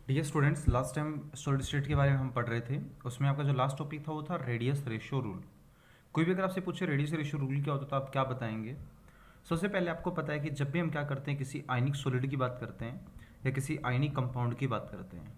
Dear students, last time solid state के बारे में हम पढ़ रहे थे। उसमें आपका जो लास्ट टॉपिक था वो था रेडियस रेशियो रूल। कोई भी अगर आपसे पूछे रेडियस रेशियो रूल क्या होता है तो आप क्या बताएंगे? सबसे पहले आपको पता है कि जब भी हम क्या करते हैं, किसी आयनिक सॉलिड की बात करते हैं या किसी आयनिक कंपाउंड की बात करते हैं,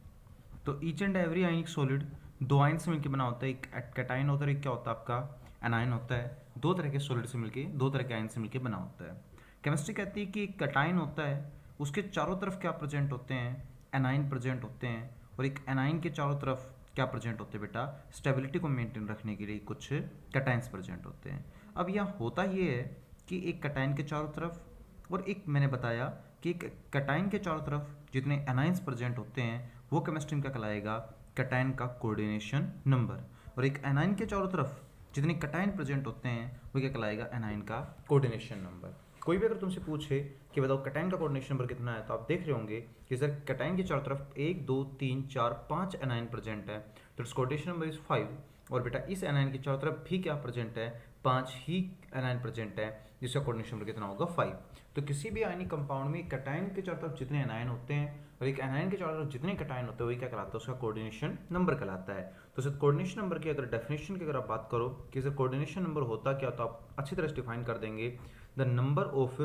तो each and every ionic solid दो आयन से मिलकर बना होता है। एक कैटायन होता है, एक क्या होता है आपका एनायन होता है। दो तरह के सॉलिड से मिलकर, दो तरह के आयन से मिलकर बना होता है। केमिस्ट्री कहती है कि एक कैटायन होता है, उसके चारों तरफ क्या प्रेजेंट होते हैं? एनाइन प्रेजेंट होते हैं। और एक एनाइन के चारों तरफ क्या प्रेजेंट होते हैं बेटा? स्टेबिलिटी को मेंटेन रखने के लिए कुछ कैटाइंस प्रेजेंट होते हैं। अब यहाँ होता ये है कि एक कैटाइन के चारों तरफ और एक मैंने बताया कि एक कैटाइन के चारों तरफ जितने एनाइंस प्रेजेंट होते हैं वो केमिस्ट्री में क्या कहलाएगा? कैटाइन का कोऑर्डिनेशन नंबर। और एक एनाइन के चारों तरफ जितने कैटाइन प्रेजेंट होते हैं वो क्या कहलाएगा? एनाइन का कोऑर्डिनेशन नंबर। कोई भी अगर तुमसे पूछे कि बताओ कैटाइन का कोऑर्डिनेशन नंबर कितना है, तो आप देख रहे होंगे कि सर कैटाइन के चारों तरफ 1 2 3 4 5 एनाइन प्रेजेंट है, तो इट्स कोऑर्डिनेशन नंबर इज 5। और बेटा इस एनाइन के चारों तरफ भी क्या प्रेजेंट है? 5 ही एनाइन प्रेजेंट है, जिसका कोऑर्डिनेशन नंबर कितना होगा? 5। तो किसी भी आयनिक कंपाउंड में कैटाइन के चारों तरफ जितने एनाइन होते हैं और एक एनाइन के चारों तरफ जितने कैटाइन होते हैं वही क्या कहलाता है? उसका कोऑर्डिनेशन नंबर कहलाता है। तो सर कोऑर्डिनेशन नंबर की अगर डेफिनेशन की अगर आप बात करो कि सर कोऑर्डिनेशन नंबर होता क्या, तो आप अच्छी तरह से डिफाइन कर देंगे the number of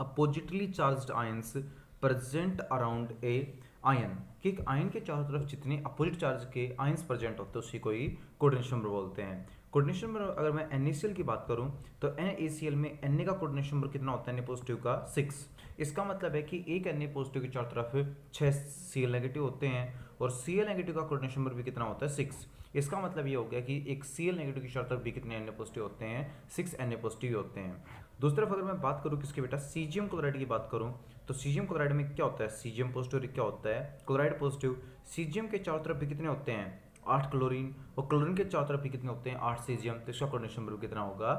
oppositely charged ions present around a ion, कि एक आयन के चारों तरफ जितने अपोजिट चार्ज के आयंस प्रेजेंट होते हैं उसी को ही कोऑर्डिनेशन नंबर बोलते हैं। कोऑर्डिनेशन नंबर अगर मैं NaCl की बात करूं तो NaCl में Na का कोऑर्डिनेशन नंबर कितना होता है? Na पॉजिटिव का 6। इसका मतलब है कि एक Na पॉजिटिव के चारों तरफ 6 Cl नेगेटिव होते हैं और Cl नेगेटिव का कोऑर्डिनेशन नंबर भी कितना होता है? 6। इसका मतलब ये हो गया कि एक Cl नेगेटिव के चारों तरफ भी कितने Na पॉजिटिव होते हैं? 6 Na पॉजिटिव होते हैं। दूसरी तरफ अगर मैं बात करूं किसके बेटा? सीजियम क्लोराइड की बात करूं तो सीजियम क्लोराइड में क्या होता है? सीजियम पॉजिटिव क्या होता है? Chloride positive. सीजियम के चारों तरफ भी कितने होते हैं? 8 क्लोरीन, और क्लोरीन के चारों तरफ भी कितने होते हैं? 8 सीजियम। तो इसका कोऑर्डिनेशन नंबर कितना होगा?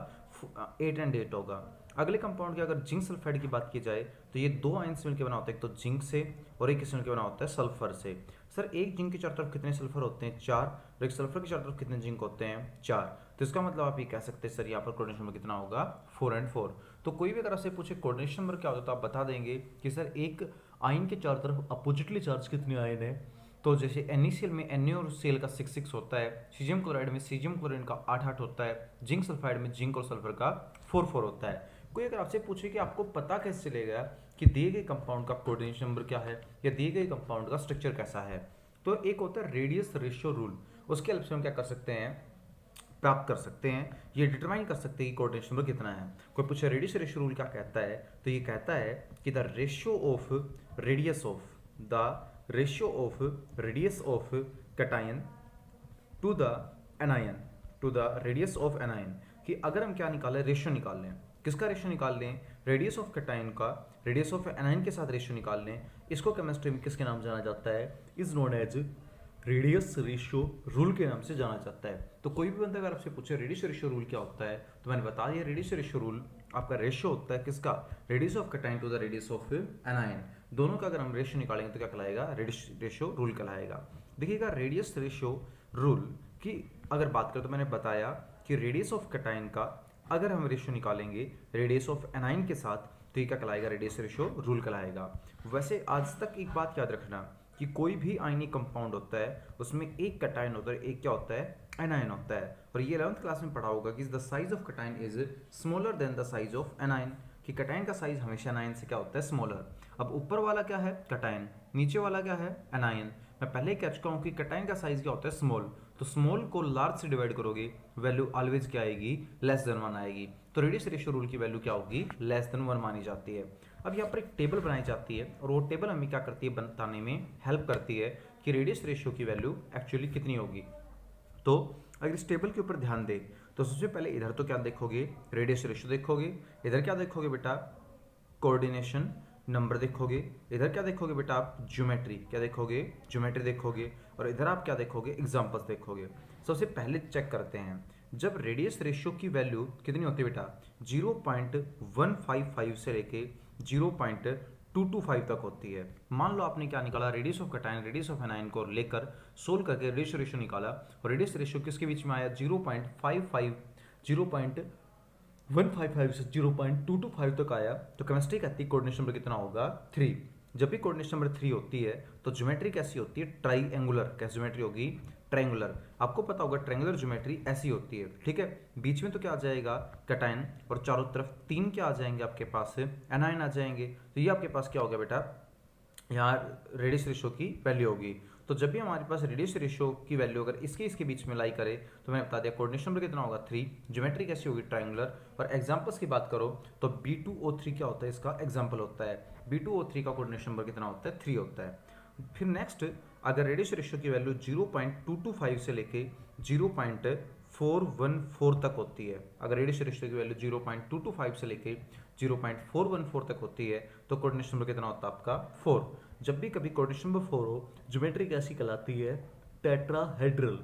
8 एंड 8 होगा। अगले कंपाउंड की अगर जिंक सल्फाइड की बात की जाए तो ये दो आयन से मिलकर बना होता है, एक तो जिंक से और एक किससे मिलकर बना होता है? सल्फर से। सर एक जिंक के चारों तरफ कितने सल्फर होते हैं? 4। और एक सल्फर के चारों तरफ कितने जिंक होते हैं? 4। तो इसका मतलब आप ये कह सकते हैं सर यहाँ पर कोऑर्डिनेशन नंबर कितना होगा? 4 एंड 4। तो कोई भी अगर आपसे पूछे कोऑर्डिनेशन नंबर क्या होता है तो आप बता देंगे कि सर एक आयन के चारों तरफ अपोजिटली चार्ज कितने आयन है। तो जैसे NaCl में Na और Cl का 6 6 होता है, सीजियम क्लोराइड में सीजियम क्लोरीन का 8 8 होता है, जिंक सल्फाइड में जिंक और सल्फर का 4 4 होता है। कोई अगर आपसे पूछे कि आपको पता कैसे चलेगा कि दिए गए कंपाउंड का कोऑर्डिनेशन नंबर क्या है या दिए गए कंपाउंड का स्ट्रक्चर कैसा है, तो एक होता है रेडियस रेशियो रूल। उसके हेल्प से हम क्या कर सकते हैं? प्राप्त कर सकते हैं, ये डिटरमाइन कर सकते हैं कि कोऑर्डिनेशन नंबर कितना है। कोई पूछे रेडियस रेशियो रूल क्या कहता है, तो ये कहता है कि the ratio of radius of the ratio of radius of cation to the anion to the radius of anion, कि अगर हम क्या निकालें? रेशियो निकाल लें। किसका रेशियो निकाल लें? रेडियस ऑफ कैटायन का रेडियस ऑफ एनायन के साथ रेशियो निकाल लें। इसको केमिस्ट्री में किसके नाम जाना जाता है? Is known as radius ratio rule के नाम से जाना जाता है। तो कोई भी बंदा अगर आपसे पूछे रेडियस रेशियो रूल क्या होता है, तो मैंने बता दिया रेडियस रेशियो रूल आपका रेशियो होता है किसका? Radius of cation to the radius of anion. दोनों का अगर हम रेशियो निकालेंगे तो क्या कहलाएगा? रेडियस रेशियो रूल कहलाएगा। देखिएगा रेडियस रेशियो रूल की अगर बात करें तो मैंने बताया कि रेडियस ऑफ कैटायन का अगर हम रेशियो निकालेंगे रेडियस ऑफ एनायन के साथ तो ये क्या कहलाएगा? रेडियस रेशियो रूल कहलाएगा। वैसे आज तक एक बात याद रखना कि कोई भी आयनिक कंपाउंड होता है उसमें एक कैटायन होता है, एक क्या होता है? एनायन होता है। और ये 11th क्लास में पढ़ा होगा कि the size of cation is smaller than the size of anion, कि कैटायन का साइज हमेशा एनायन से क्या होता है? स्मॉलर। अब ऊपर वाला क्या है? कैटायन। नीचे वाला क्या है? एनायन। मैं पहले ही कह चुका हूँ कि कैटायन का साइज क्या होता है? स्मॉल। तो स्मॉल को लार्ज से डिवाइड करोगे वैल्यू ऑलवेज क्या आएगी? लेस देन 1 आएगी। तो रेडियस रेशियो रूल की वैल्यू क्या होगी? लेस देन 1 मानी जाती है। अब यहाँ पर एक टेबल बनाई जाती है और वो टेबल हमें क्या करती है? बताने में हेल्प करती है कि रेडियस रेशियो की वैल्यू एक्चुअली कितनी होगी। तो अगर इस टेबल के ऊपर ध्यान दें तो सबसे पहले इधर तो क्या देखोगे? रेडियस रेशियो देखोगे। इधर क्या देखोगे बेटा? कोऑर्डिनेशन नंबर देखोगे। इधर क्या देखोगे बेटा? आप ज्योमेट्री क्या देखोगे? ज्योमेट्री देखोगे। और इधर आप क्या देखोगे? एग्जांपल्स देखोगे। सबसे पहले चेक करते हैं, जब रेडियस रेशियो की वैल्यू कितनी होती है बेटा? 0.155 से लेके 0.225 तक होती है। मान लो आपने क्या निकाला? Radius of cation radius of anion को लेकर सोल्व करके रेडियस रेशियो निकाला और रेडियस रेशियो किसके बीच में आया? 0.55 0.155 से 0.225 तक आया। तो केमिस्ट्री कहती है कोऑर्डिनेशन नंबर कितना होगा? 3। जब भी कोऑर्डिनेशन नंबर 3 होती है तो ज्योमेट्री कैसी होती है, ट्राइंगुलर। कैसी ज्योमेट्री होगी, ट्रायंगुलर। आपको पता होगा ट्रायंगुलर ज्योमेट्री ऐसी होती है, ठीक है। बीच में तो क्या आ जाएगा, कैटायन, और चारों तरफ 3 क्या आ जाएंगे आपके पास, एनायन आ जाएंगे। तो ये आपके पास क्या होगा बेटा, यहाँ रेडियस रेशियो की वैल्यू होगी। तो जब भी हमारे पास रेडियस रेशियो की वैल्यू अगर इसके बीच में लाई करे तो मैंने बता दिया कोऑर्डिनेशन नंबर कितना होगा 3, ज्योमेट्री कैसी होगी, ट्रायंगुलर। और एग्जांपल्स की बात करो तो B2O3 क्या होता है, इसका एग्जांपल होता है। B2O3 का कोऑर्डिनेशन नंबर कितना होता है, 3 होता है। फिर नेक्स्ट, अगर रेडियस रेशियो की वैल्यू 0.225 से लेके 0.414 तक होती है, अगर रेडियस रेशियो की वैल्यू 0.225 से लेके 0.414 तक होती है तो कोऑर्डिनेशन नंबर कितना होता है आपका 4। जब भी कभी कोऑर्डिनेशन नंबर 4 हो, ज्योमेट्री कैसी कहलाती है, टेट्राहेड्रल।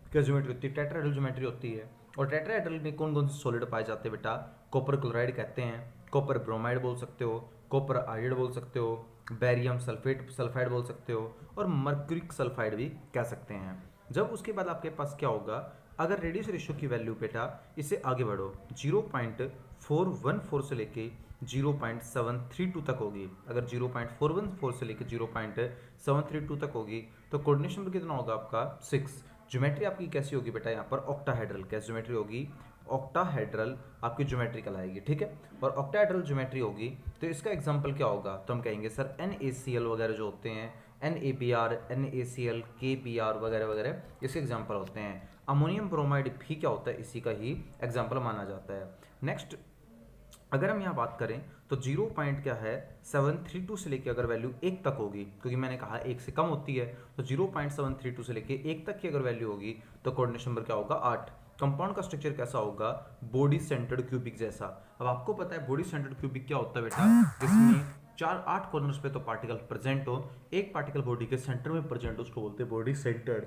क्या ज्योमेट्री होती है, टेट्राहेड्रल ज्योमेट्री होती है। और टेट्राहेड्रल में कौन कौन से सॉलिड पाए जाते हैं बेटा, कॉपर क्लोराइड कहते हैं, कॉपर ब्रोमाइड बोल सकते हो, कॉपर आयोडाइड बोल सकते हो, बैरियम सल्फाइड बोल सकते हो, और मर्क्यूरिक सल्फाइड भी कह सकते हैं। जब उसके बाद आपके पास क्या होगा, अगर रेडियस रेशियो की वैल्यू बेटा इससे आगे बढ़ो 0.414 से लेके 0.732 तक होगी, अगर 0.414 से लेके 0.732 तक होगी तो कोऑर्डिनेशन नंबर कितना होगा आपका 6। ज्योमेट्री आपकी कैसी होगी बेटा, यहाँ पर ऑक्टाहेड्रल। कैसी ज्योमेट्री होगी, ऑक्टाहेड्रल आपकी ज्योमेट्री कहलाएगी, ठीक है। और ऑक्टाहेड्रल ज्योमेट्री होगी तो इसका एग्जांपल क्या होगा, तो हम कहेंगे सर NaCl वगैरह जो होते हैं, NaBr, NaCl, KBr वगैरह वगैरह इसके एग्जांपल होते हैं। अमोनियम ब्रोमाइड भी क्या होता है, इसी का ही एग्जांपल माना जाता है। नेक्स्ट, अगर हम यहाँ बात करें तो 0.732 से लेके अगर वैल्यू 1 तक होगी, क्योंकि मैंने कहा 1 से कम होती है, तो 0.732 से लेके 1 तक की अगर वैल्यू होगी तो कोऑर्डिनेशन नंबर क्या होगा 8। कंपाउंड का स्ट्रक्चर कैसा होगा, बॉडी सेंटर्ड क्यूबिक जैसा। अब आपको पता है बॉडी सेंटर्ड क्यूबिक क्या होता है बेटा, जिसमें 8 कॉर्नर्स पे तो पार्टिकल प्रेजेंट हो, एक पार्टिकल बॉडी के सेंटर में प्रेजेंट हो, उसको बोलते हैं बॉडी सेंटर्ड।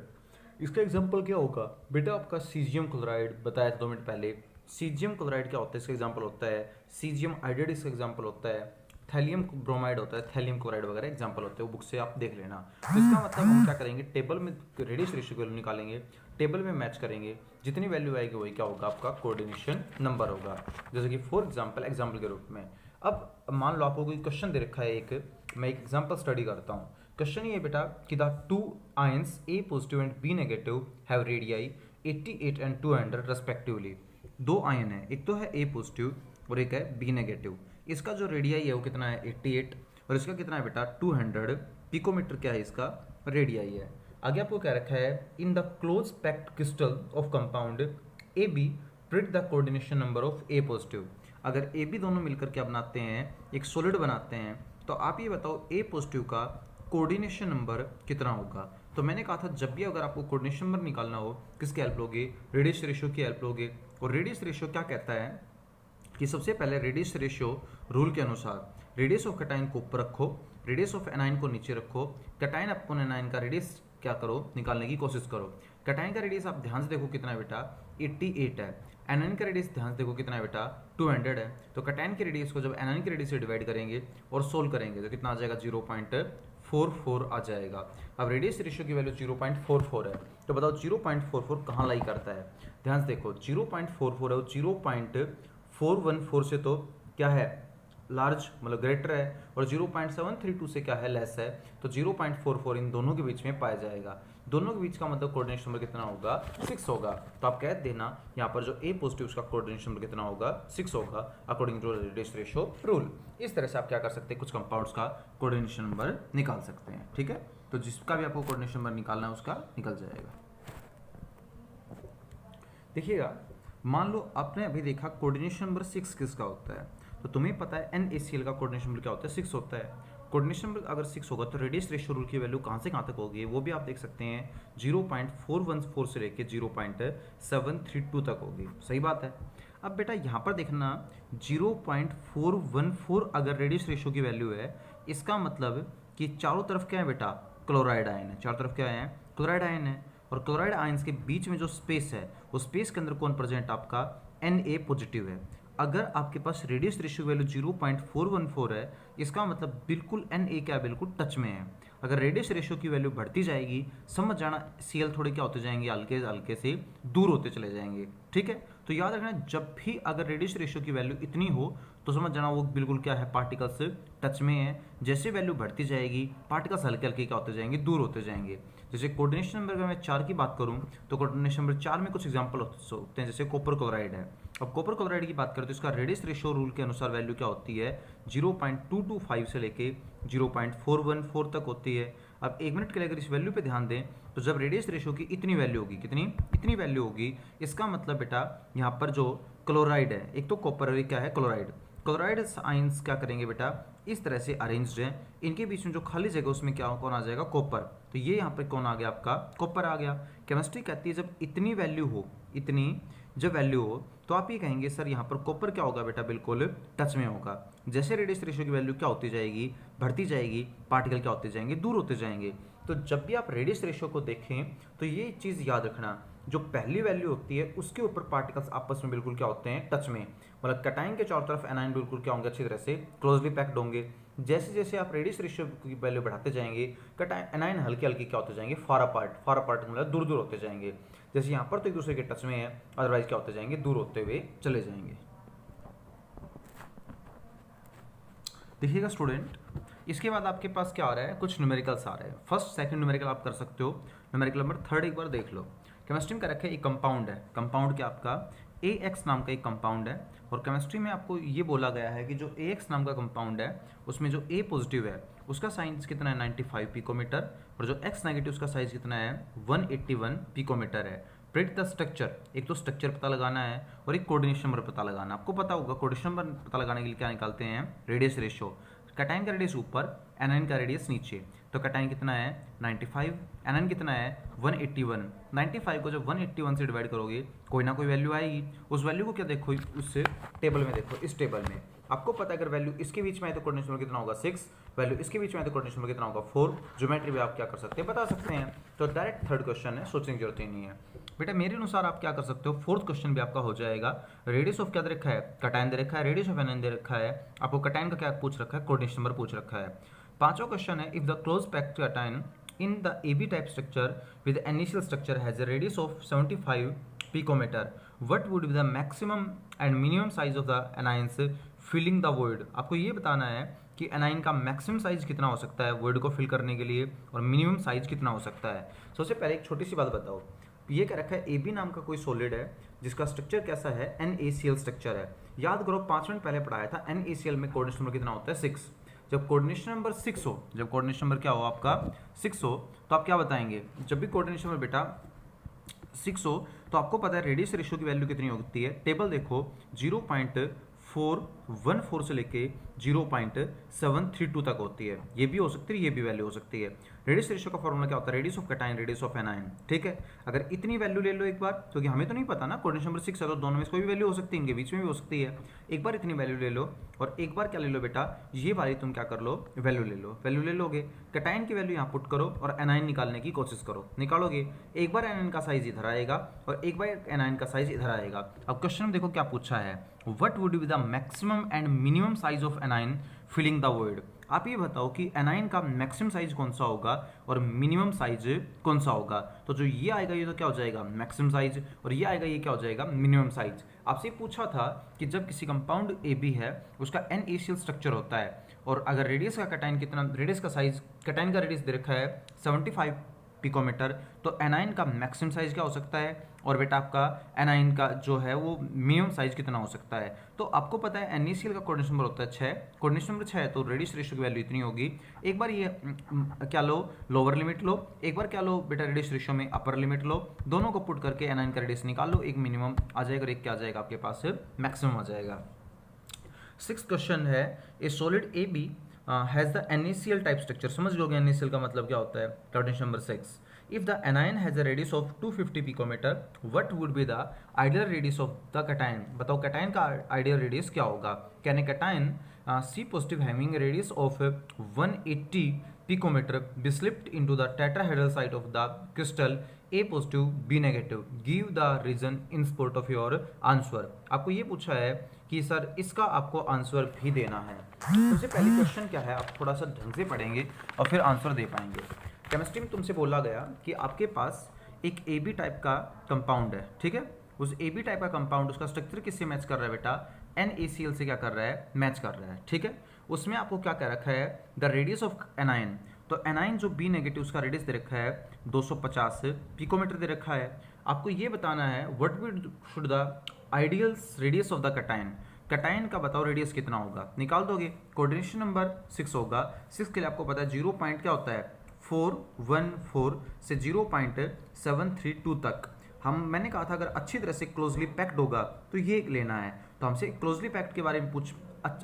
इसका एग्जांपल क्या होगा बेटा, आपका सीजियम क्लोराइड बताया था 2 मिनट पहले। सीजियम क्लोराइड क्या होता है, इसका एग्जांपल होता है सीजियम आयोडाइड, इसका एग्जांपल होता है थैलियम ब्रोमाइड होता है, थैलियम क्लोराइड वगैरह एग्जांपल होते हैं, वो बुक से आप देख लेना। तो इसका मतलब हम क्या करेंगे, टेबल में रेडियस रेशियो की वैल्यू निकालेंगे, टेबल में मैच करेंगे, जितनी वैल्यू आएगी वही क्या होगा आपका कोऑर्डिनेशन नंबर होगा। जैसे कि फॉर एग्जांपल के रूप में, अब मान लो आपको कोई क्वेश्चन दे रखा है, एक मैं एक एग्जांपल स्टडी करता हूँ। क्वेश्चन ये बेटा कि the 2 ions A positive and B negative have radii 88 and 200 respectively. 2 ion है, एक तो है A पॉजिटिव और एक है B नेगेटिव। इसका जो रेडियाई है वो कितना है 88, और इसका कितना है बेटा 200 पिकोमीटर क्या है इसका रेडियाई है। आगे आपको क्या रखा है, in the close packed crystal of compound AB predict the coordination number of A positive. अगर AB दोनों मिलकर क्या बनाते हैं, एक सॉलिड बनाते हैं, तो आप ये बताओ A पॉजिटिव का कोऑर्डिनेशन नंबर कितना होगा। तो मैंने कहा था जब भी अगर आपको कोऑर्डिनेशन नंबर निकालना हो किसके हेल्प लोगे, रेडियस रेशियो की हेल्प लोगे। और रेडियस रेशियो क्या कहता है कि सबसे पहले रेडियस रेशियो रूल के अनुसार रेडियस ऑफ कैटायन को ऊपर रखो, रेडियस ऑफ एनायन को नीचे रखो, कैटायन अपॉन एनायन का रेडियस क्या करो, निकालने की कोशिश करो। कैटायन का रेडियस आप ध्यान से देखो कितना है बेटा 88 है, एनायन का रेडियस ध्यान से देखो कितना है बेटा 200 है। तो कैटायन के रेडियस को जब एनायन के रेडियस से डिवाइड करेंगे और सोल्व करेंगे तो कितना आ जाएगा 0.44 आ जाएगा। अब रेडियस रेशियो की वैल्यू 0.44 है, तो बताओ 0.44 कहाँ लाई करता है, ध्यान से देखो 0.44 है, 0.414 से तो क्या है लार्ज मतलब ग्रेटर है, और 0.732 से क्या है लेस है, तो 0.44 इन दोनों के बीच में पाया जाएगा। दोनों के बीच का मतलब कोऑर्डिनेशन नंबर कितना होगा 6 होगा। तो आप कह देना यहाँ पर जो A पॉजिटिव उसका कोऑर्डिनेशन नंबर कितना होगा 6 होगा according to radius ratio rule. इस तरह से आप क्या कर सकते हैं, कुछ कंपाउंड्स का कोऑर्डिनेशन नंबर निकाल सकते हैं, ठीक है। तो जिसका भी आपको कोऑर्डिनेशन नंबर निकालना है उसका निकल जाएगा। देखिएगा, मान लो आपने अभी देखा कोऑर्डिनेशन नंबर 6 किसका होता है, तो तुम्हें पता है NaCl का कोऑर्डिनेशन नंबर क्या होता है 6 होता है। कोऑर्डिनेशन नंबर अगर 6 होगा तो रेडियस रेशियो रूल की वैल्यू कहाँ से कहाँ तक होगी वो भी आप देख सकते हैं, 0.414 से लेके 0.732 तक होगी, सही बात है। अब बेटा यहाँ पर देखना 0.414 अगर रेडियस रेशियो की वैल्यू है, इसका मतलब कि चारों तरफ क्या है बेटा क्लोराइड आयन है, चारों तरफ क्या है क्लोराइड आयन है। और क्लोराइड आयंस के बीच में जो स्पेस है उस स्पेस के अंदर कौन प्रेजेंट आपका Na पॉजिटिव है। अगर आपके पास रेडियस रेशियो वैल्यू 0.414 है, इसका मतलब बिल्कुल Na क्या बिल्कुल टच में है। अगर रेडियस रेशियो की वैल्यू बढ़ती जाएगी समझ जाना Cl थोड़े क्या होते जाएंगे, हल्के हल्के से दूर होते चले जाएंगे, ठीक है। तो याद रखना जब भी अगर रेडियस रेशियो की वैल्यू इतनी हो तो समझ जाना वो बिल्कुल क्या है, पार्टिकल्स टच में है। जैसे वैल्यू बढ़ती जाएगी पार्टिकल्स हल्के हल्के क्या होते जाएंगे, दूर होते जाएंगे। जैसे कोऑर्डिनेशन नंबर अगर मैं 4 की बात करूं तो कोऑर्डिनेशन नंबर 4 में कुछ एग्जांपल होते हैं, जैसे कॉपर क्लोराइड है। अब कॉपर क्लोराइड की बात करें तो इसका रेडियस रेशियो रूल के अनुसार वैल्यू क्या होती है, 0.225 से लेके 0.414 तक होती है। अब 1 मिनट के लिए अगर इस वैल्यू पे ध्यान दें तो जब रेडियस रेशियो की इतनी वैल्यू होगी, कितनी इतनी वैल्यू होगी, इसका मतलब बेटा यहाँ पर जो क्लोराइड है, एक तो कॉपर और एक क्या है क्लोराइड, क्लोराइड आयंस क्या करेंगे बेटा, इस तरह से अरेंज्ड हैं, इनके बीच में जो खाली जगह उसमें क्या कौन आ जाएगा, कॉपर। तो ये यहाँ पर कौन आ गया आपका, कॉपर आ गया। केमिस्ट्री कहती है जब इतनी वैल्यू हो, इतनी जब वैल्यू हो तो आप ये कहेंगे सर यहाँ पर कॉपर क्या होगा बेटा, बिल्कुल टच में होगा। जैसे रेडियस रेशियो की वैल्यू क्या होती जाएगी, बढ़ती जाएगी, पार्टिकल क्या होते जाएंगे, दूर होते जाएंगे। तो जब भी आप रेडियस रेशियो को देखें तो ये चीज़ याद रखना, जो पहली वैल्यू होती है उसके ऊपर पार्टिकल्स आपस में बिल्कुल क्या होते हैं, टच में। मतलब कटाइन के चारों तरफ एनाइन बिल्कुल क्या होंगे, अच्छी तरह से क्लोजली पैक्ड होंगे। जैसे जैसे आप रेडियस रेशियो की वैल्यू बढ़ाते जाएंगे कटाइन एनाइन हल्के हल्के क्या होते जाएंगे, फार अपार्ट मतलब दूर दूर होते जाएंगे। जैसे यहाँ पर तो एक दूसरे के टच में है, अदरवाइज क्या होते जाएंगे, दूर होते हुए चले जाएंगे। देखिएगा स्टूडेंट, इसके बाद आपके पास क्या आ रहा है, कुछ न्यूमेरिकल्स आ रहे हैं। फर्स्ट सेकंड न्यूमेरिकल आप कर सकते हो, न्यूमेरिकल नंबर 3 एक बार देख लो। केमिस्ट्री में क्या रखा है, एक कंपाउंड है, कंपाउंड क्या आपका AX नाम का एक कंपाउंड है। और केमिस्ट्री में आपको ये बोला गया है कि जो AX नाम का कंपाउंड है उसमें जो A पॉजिटिव है उसका साइज कितना है, 95 पिकोमीटर, और जो X नेगेटिव उसका साइज कितना है, 181 पिकोमीटर है। प्रिडिक्ट द स्ट्रक्चर, एक तो स्ट्रक्चर पता लगाना है और एक कोऑर्डिनेशन नंबर पता लगाना। आपको पता होगा कोऑर्डिनेशन नंबर पता लगाने के लिए क्या निकालते हैं, रेडियस रेशियो। कटाइन का रेडियस ऊपर, एनाइन का रेडियस नीचे। तो कटाइन कितना है 95, एनाइन कितना है 181। 95 को जब 181 से डिवाइड करोगे कोई ना कोई वैल्यू आएगी। उस वैल्यू को क्या देखो, उस टेबल में देखो, इस टेबल में आपको पता है अगर वैल्यू इसके बीच में है तो कोऑर्डिनेशन नंबर कितना होगा 6, वैल्यू इसके बीच में है तो कोऑर्डिनेशन नंबर कितना होगा 4। ज्योमेट्री भी आप क्या कर सकते हैं, बता सकते हैं। तो डायरेक्ट थर्ड क्वेश्चन है, सोचने की जरूरत ही नहीं है बेटा। मेरे अनुसार आप क्या कर सकते हो, फोर्थ क्वेश्चन भी आपका हो जाएगा। रेडियस ऑफ क्या दे रखा है, कटाइन दे रखा है, रेडियस ऑफ एनाइन दे रखा है, आपको कटाइन का क्या पूछ रखा है, कोऑर्डिनेशन नंबर पूछ रखा है। पांचवा क्वेश्चन है, if the close packed कटाइन in the AB type structure with the initial structure has a radius of 75 picometer, what would be the maximum and minimum size of the anions filling the void। आपको ये बताना है कि A9 का maximum size कितना हो सकता है वॉइड को फिल करने के लिए, और मिनिमम साइज कितना हो सकता है। सबसे पहले एक छोटी सी बात बताओ, ये क्या रखा है, AB नाम का कोई सॉलिड है जिसका स्ट्रक्चर कैसा है, NaCl स्ट्रक्चर है। याद करो 5 मिनट पहले पढ़ाया था, NaCl में कोऑर्डिनेशन नंबर कितना होता है 6। जब कोऑर्डिनेशन नंबर 6 हो, जब कोऑर्डिनेशन नंबर क्या हो आपका 6 हो, तो आप क्या बताएंगे, जब भी कोऑर्डिनेशन नंबर बेटा 6 हो तो आपको पता है रेडियस रेशियो की वैल्यू कितनी होती है। टेबल देखो 0.414 से लेके 0.732 तक होती है। ये भी हो सकती है, ये भी वैल्यू हो सकती है। रेडियस रेशियो का फॉर्मूला क्या होता है, radius of कटाइन radius of A9. ठीक है, अगर इतनी वैल्यू ले लो एक बार, क्योंकि हमें तो नहीं पता ना, कोऑर्डिनेशन नंबर 6 है तो दोनों में से कोई भी वैल्यू हो सकती है, इनके बीच में भी हो सकती है। एक बार इतनी वैल्यू ले लो और एक बार क्या ले लो बेटा, ये वाली तुम क्या कर लो, वैल्यू ले लो। वैल्यू ले लोगे, कटाइन की वैल्यू यहाँ पुट करो और एनाइन निकालने की कोशिश करो, निकालोगे। एक बार एनाइन का साइज इधर आएगा और एक बार एनाइन का साइज इधर आएगा। अब क्वेश्चन में देखो क्या पूछा है, what would be the maximum and minimum size of anion filling the void. आप ये बताओ कि एनाइन का मैक्सिमम साइज कौन सा होगा और मिनिमम साइज कौन सा होगा। तो जो ये आएगा ये तो क्या हो जाएगा मैक्सिमम साइज, और ये आएगा ये क्या हो जाएगा मिनिमम साइज। आपसे पूछा था कि जब किसी कंपाउंड AB है उसका NaCl स्ट्रक्चर होता है, और अगर रेडियस का कटाइन कितना, रेडियस का साइज, कटाइन का रेडियस दे रखा है 75 पिकोमीटर, तो एनाइन का मैक्सिमम साइज क्या हो सकता है, और बेटा आपका एनाइन का जो है वो मिनिमम साइज कितना हो सकता है। तो आपको पता है NaCl का कोऑर्डिनेशन नंबर होता है 6, कोऑर्डिनेशन नंबर 6 है तो रेडियस रेशियो की वैल्यू इतनी होगी। एक बार ये क्या लो, लोअर लिमिट लो, एक बार क्या लो बेटा रेडियस रेशियो में अपर लिमिट लो, दोनों को पुट करके एनाइन का रेडियस निकाल लो, एक मिनिमम आ जाएगा और एक क्या आ जाएगा आपके पास मैक्सिमम आ जाएगा। 6th क्वेश्चन है, ए solid AB has the NaCl type structure. समझ लोगे NaCl का मतलब क्या होता है। Coordination number 6, if the anion has a radius of 250 picometer, what would be the ideal radius of the cation। बताओ कटाइन का आइडियल रेडियस क्या होगा। Can a कटाइन C positive having a radius of 180 picometer be slipped into the tetrahedral site of the crystal A positive B negative, give the reason in support of your answer। आपको ये पूछा है कि sir इसका आपको answer भी देना है। सबसे पहली क्वेश्चन क्या है, आप थोड़ा सा ढंग से पढ़ेंगे और फिर आंसर दे पाएंगे। केमिस्ट्री में तुमसे बोला गया कि आपके पास एक AB टाइप का कंपाउंड है, ठीक है, उस AB टाइप का कंपाउंड उसका स्ट्रक्चर किससे मैच कर रहा है बेटा, NaCl से क्या कर रहा है, मैच कर रहा है। ठीक है, उसमें आपको क्या कह रखा है, द रेडियस ऑफ एनाइन, तो एनाइन जो B नेगेटिव उसका रेडियस दे रखा है 250 पिकोमीटर दे रखा है। आपको ये बताना है what would should the ideal radius of the कटाइन, कटाइन का बताओ रेडियस कितना होगा, निकाल दोगे। कोऑर्डिनेशन नंबर 6 होगा, 6 के लिए आपको पता है 0 पॉइंट क्या होता है 414 से 0.732 तक। मैंने कहा था अगर अच्छी तरह से क्लोजली पैक्ड होगा तो ये लेना है, तो हमसे क्लोजली पैक्ड के बारे में पूछ।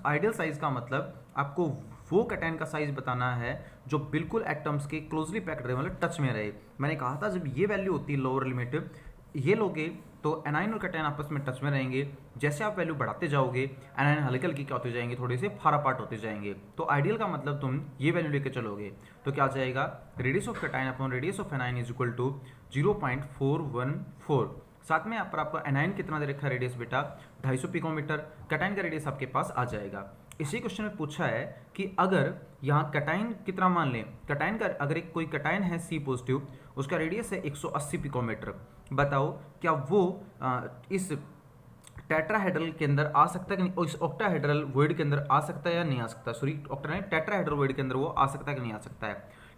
आइडियल साइज का मतलब आपको वो कटाइन का साइज बताना है जो बिल्कुल एटम्स के क्लोजली पैक्ड रहे, मतलब टच में रहे। मैंने कहा था जब ये वैल्यू होती है लोअर लिमिट, ये लोगे तो एनाइन और कटाइन आपस में टच में रहेंगे। जैसे आप वैल्यू बढ़ाते जाओगे एनाइन हल्के हल्के क्या होते जाएंगे, थोड़े से फार अपार्ट होते जाएंगे। तो आइडियल का मतलब तुम ये वैल्यू लेके चलोगे तो क्या आ जाएगा, radius of cation upon radius of anion is equal to 0.414। साथ में यहाँ पर आपका एनाइन कितना दे रखा है रेडियस बेटा 250 पिकोमीटर, कटाइन का रेडियस आपके पास आ जाएगा। इसी क्वेश्चन में पूछा है कि अगर यहाँ कटाइन कितना मान लें, कटाइन का अगर एक कोई कटाइन है C पॉजिटिव, उसका रेडियस है 180 पिकोमीटर, बताओ क्या वो इस टेट्राहेड्रल के अंदर आ सकता है कि नहीं, इस ऑक्टाहेड्रल वॉइड के अंदर आ सकता है या नहीं आ सकता, सॉरी टेट्राहेड्रल वॉइड के अंदर वो आ सकता है कि नहीं आ सकता है।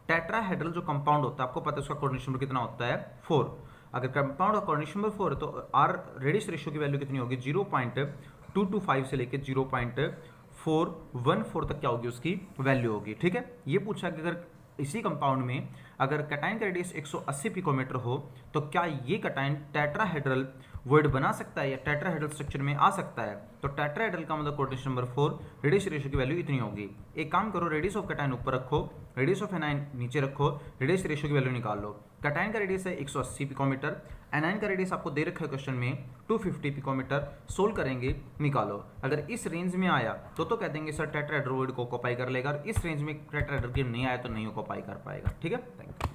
टेट्राहेड्रल जो कंपाउंड होता है आपको पता है उसका कोऑर्डिनेशन नंबर कितना होता है 4। अगर कंपाउंड का कोऑर्डिनेशन नंबर 4 है तो R रेडियस रेशियो की वैल्यू कितनी होगी 0.225 से लेकर 0.414 तक क्या होगी उसकी वैल्यू होगी। ठीक है, ये पूछा कि अगर इसी कंपाउंड में अगर कटाइन का रेडियस 180 पिकोमीटर हो तो क्या ये कटाइन टेट्राहेड्रल वॉइड बना सकता है या टेट्राहेड्रल स्ट्रक्चर में आ सकता है। तो टेट्राहेड्रल का मतलब कोऑर्डिनेशन नंबर 4, रेडियस रेशियो की वैल्यू इतनी होगी। एक काम करो, रेडियस ऑफ कटाइन ऊपर रखो, रेडियस ऑफ एनाइन नीचे रखो, रेडियस रेशियो की वैल्यू निकाल लो। कटाइन का रेडियस है 180 पिकोमीटर, एनाइन का रेडियस आपको दे रखा है क्वेश्चन में 250 पिकोमीटर, सोल्व करेंगे निकालो। अगर इस रेंज में आया तो कह देंगे सर टेट्राहेड्रल वॉइड को ऑक्यूपाई कर लेगा, और इस रेंज में टेट्राहेड्रल नहीं आया तो नहीं ऑक्यूपाई कर पाएगा। ठीक है, थैंक यू।